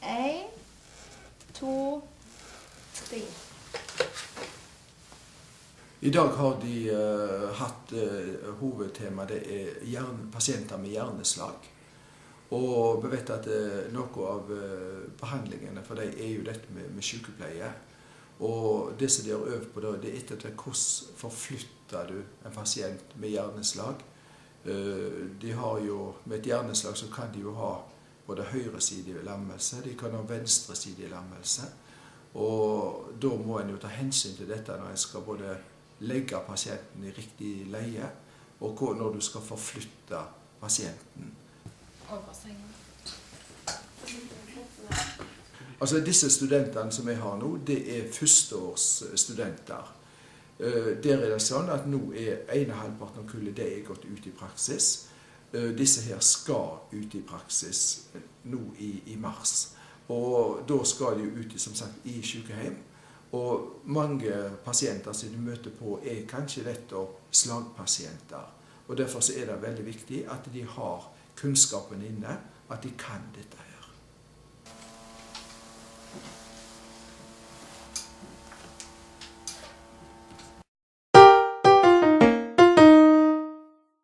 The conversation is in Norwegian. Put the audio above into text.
1, 2, 3. I dag har de hatt hovedtema, det pasienter med hjerneslag. Og vi vet at noe av behandlingene for dem jo dette med sykepleie. Og det som de har øvd på, det etter hvordan forflytter du en pasient med hjerneslag. De har jo, med et hjerneslag så kan de jo ha både høyresidig lammelse, de kan ha venstresidig lammelse. Og da må en jo ta hensyn til dette når en skal både legge pasienten i riktig leie, og når du skal forflytte pasienten. Altså disse studentene som jeg har nå, det førsteårsstudenter. Der det sånn at nå ene halvparten av kullet det gått ut i praksis. Disse her skal ut i praksis nå i mars. Og da skal de ut som sagt, i sykehjem. Og mange pasienter som de møter på kanskje nettopp slagpasienter. Og derfor så det veldig viktig at de har kunnskapen inne, at de kan dette her.